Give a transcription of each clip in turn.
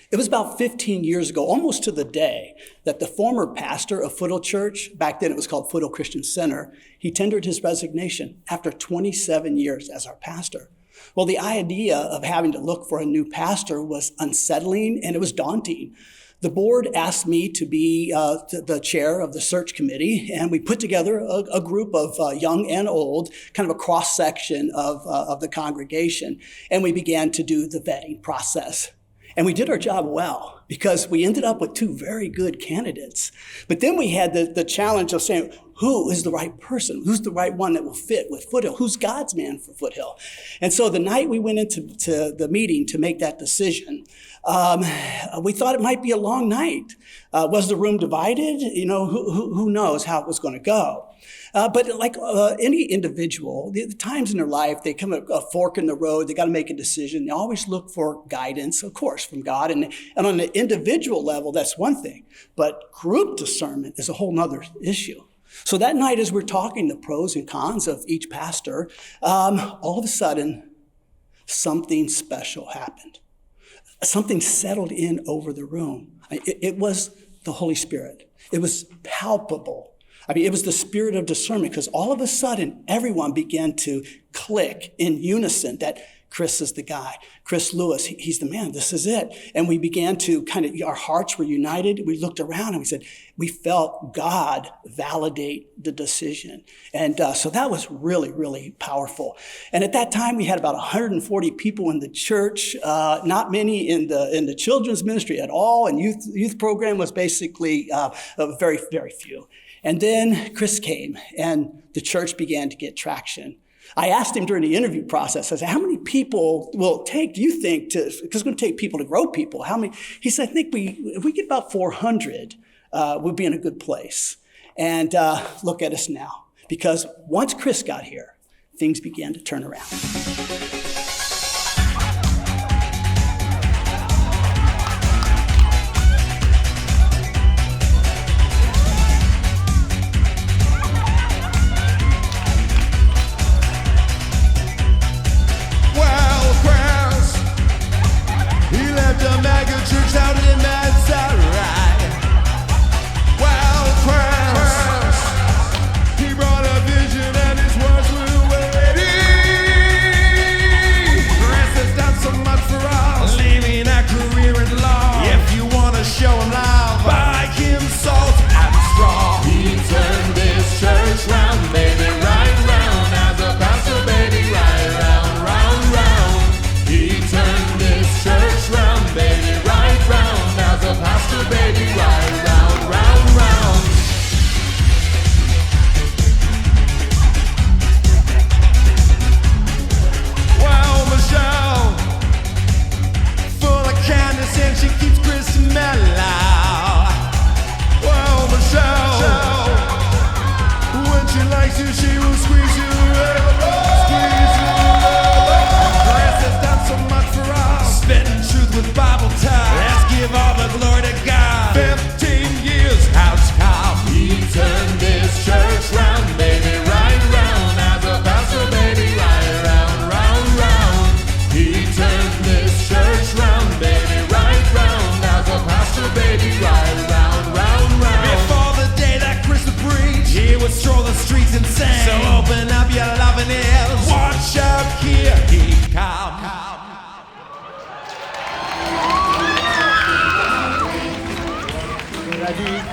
It was about 15 years ago, almost to the day, that the former pastor of Foothill Church, back then it was called Foothill Christian Center, he tendered his resignation after 27 years as our pastor. Well, the idea of having to look for a new pastor was unsettling and it was daunting. The board asked me to be the chair of the search committee, and we put together a group of young and old, kind of a cross-section of the congregation, and we began to do the vetting process. And we did our job well because we ended up with two very good candidates. But then we had the challenge of saying, who is the right person? Who's the right one that will fit with Foothill? Who's God's man for Foothill? And so the night we went into the meeting to make that decision, we thought it might be a long night. Was the room divided? You know, who knows how it was going to go? But like any individual, the times in their life, they come a fork in the road, they got to make a decision. They always look for guidance, of course, from God. And on an individual level, that's one thing. But group discernment is a whole nother issue. So that night, as we're talking the pros and cons of each pastor, all of a sudden, something special happened. Something settled in over the room. It was the Holy Spirit. It was palpable. I mean, it was the spirit of discernment because all of a sudden, everyone began to click in unison that Chris is the guy. Chris Lewis, he's the man. This is it. And we began to our hearts were united. We looked around and we said, we felt God validate the decision. And so that was really, really powerful. And at that time, we had about 140 people in the church, not many in the children's ministry at all. And youth program was basically very, very few. And then Chris came and the church began to get traction. I asked him during the interview process, I said, how many people will it take, do you think, because it's going to take people to grow people. How many? He said, I think if we get about 400, we'll be in a good place. And look at us now. Because once Chris got here, things began to turn around.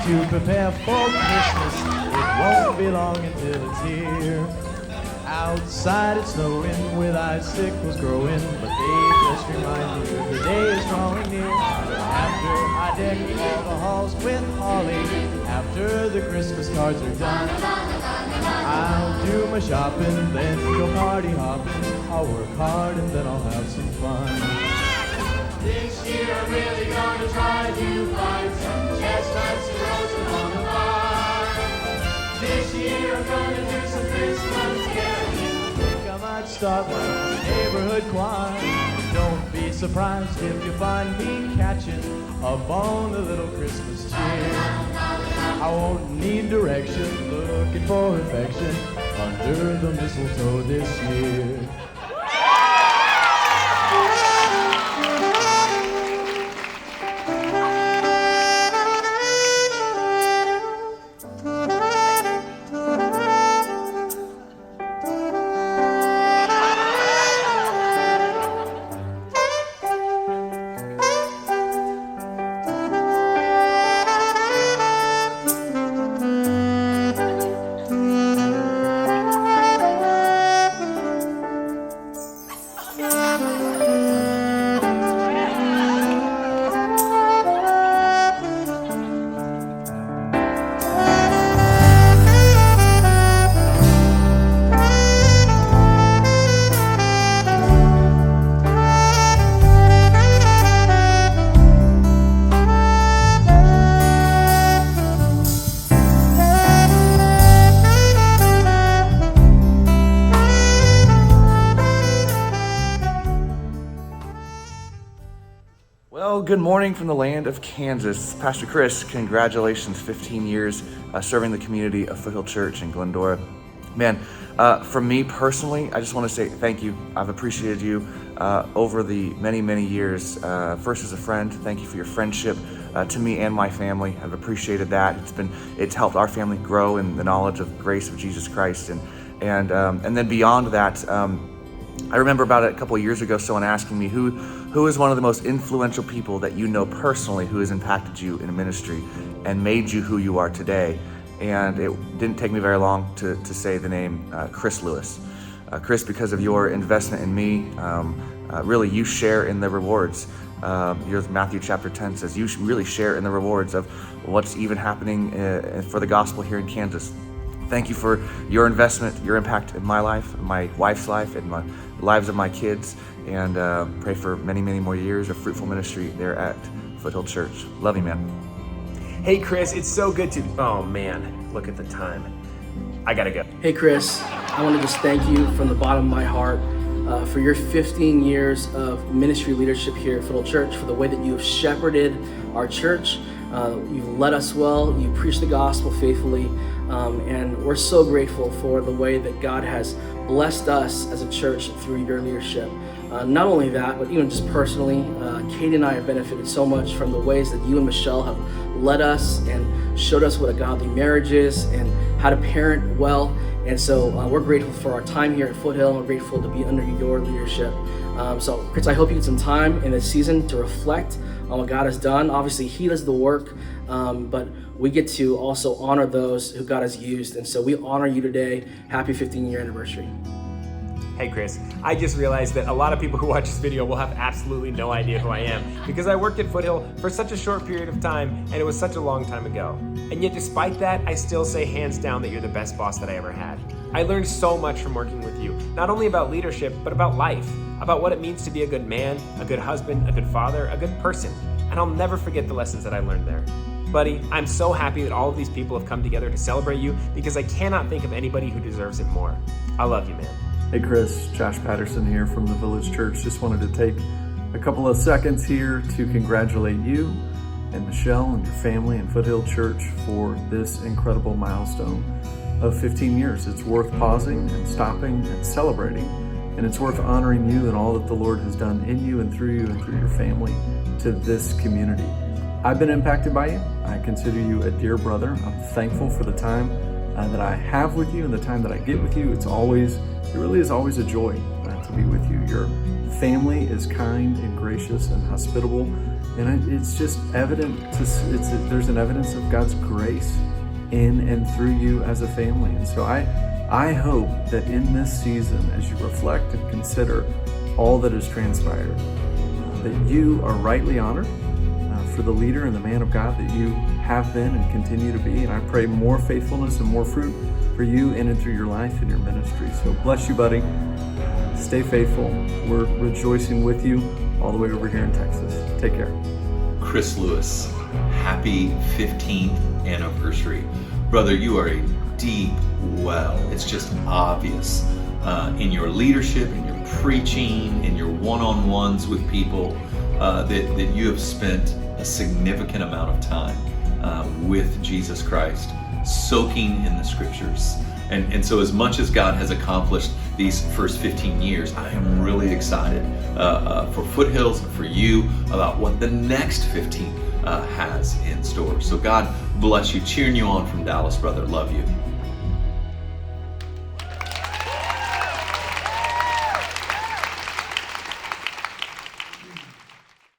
To prepare for Christmas, it won't be long until it's here. Outside it's snowing with icicles growing, but they just remind me that the day is drawing near. After I deck all the halls with holly, after the Christmas cards are done, I'll do my shopping, then go party hopping. I'll work hard and then I'll have some fun. This year I'm really gonna try to find some chestnuts and roast them on the fire. This year I'm gonna do some Christmas caroling. I think I might start my own neighborhood choir. Don't be surprised if you find me catching up on a little Christmas cheer. I won't need direction, looking for affection under the mistletoe this year. good morning from the land of Kansas. Pastor Chris, congratulations, 15 years serving the community of Foothill Church in Glendora. Man, for me personally, I just want to say thank you. I've appreciated you over the many, many years. First as a friend, thank you for your friendship to me and my family. I've appreciated that. It's helped our family grow in the knowledge of grace of Jesus Christ. And then beyond that, I remember about a couple of years ago, someone asking me who is one of the most influential people that you know personally who has impacted you in ministry and made you who you are today. And it didn't take me very long to say the name Chris Lewis. Chris, because of your investment in me, really you share in the rewards. Matthew chapter 10 says you really share in the rewards of what's even happening for the gospel here in Kansas. Thank you for your investment, your impact in my life, my wife's life, and the lives of my kids, and pray for many, many more years of fruitful ministry there at Foothill Church. Love you, man. Hey, Chris, it's so good to... Oh, man, look at the time. I gotta go. Hey, Chris, I want to just thank you from the bottom of my heart for your 15 years of ministry leadership here at Foothill Church, for the way that you have shepherded our church. You've led us well, you preach the gospel faithfully, and we're so grateful for the way that God has blessed us as a church through your leadership. Not only that, but even just personally, Katie and I have benefited so much from the ways that you and Michelle have led us and showed us what a godly marriage is and how to parent well. And so we're grateful for our time here at Foothill, and we're grateful to be under your leadership. So Chris, I hope you get some time in this season to reflect on what God has done. Obviously, He does the work, but we get to also honor those who God has used. And so we honor you today. Happy 15-year anniversary. Hey, Chris, I just realized that a lot of people who watch this video will have absolutely no idea who I am because I worked at Foothill for such a short period of time, and it was such a long time ago. And yet, despite that, I still say hands down that you're the best boss that I ever had. I learned so much from working with you, not only about leadership, but about life, about what it means to be a good man, a good husband, a good father, a good person. And I'll never forget the lessons that I learned there. Buddy, I'm so happy that all of these people have come together to celebrate you because I cannot think of anybody who deserves it more. I love you, man. Hey Chris, Josh Patterson here from the Village Church. Just wanted to take a couple of seconds here to congratulate you and Michelle and your family and Foothill Church for this incredible milestone of 15 years. It's worth pausing and stopping and celebrating, and it's worth honoring you and all that the Lord has done in you and through your family to this community. I've been impacted by you. I consider you a dear brother. I'm thankful for the time that I have with you and the time that I get with you. It really is always a joy to be with you. Your family is kind and gracious and hospitable, and it's just evident. There's an evidence of God's grace in and through you as a family. And so I hope that in this season, as you reflect and consider all that has transpired, that you are rightly honored for the leader and the man of God that you have been and continue to be. And I pray more faithfulness and more fruit for you in and through your life and your ministry. So bless you, buddy. Stay faithful. We're rejoicing with you all the way over here in Texas. Take care. Chris Lewis, happy 15th anniversary. Brother, you are a deep well. It's just obvious in your leadership, in your preaching, in your one-on-ones with people, that you have spent a significant amount of time with Jesus Christ, soaking in the scriptures. And so as much as God has accomplished these first 15 years, I am really excited for Foothills and for you about what the next 15 has in store. So God bless you. Cheering you on from Dallas, brother. Love you.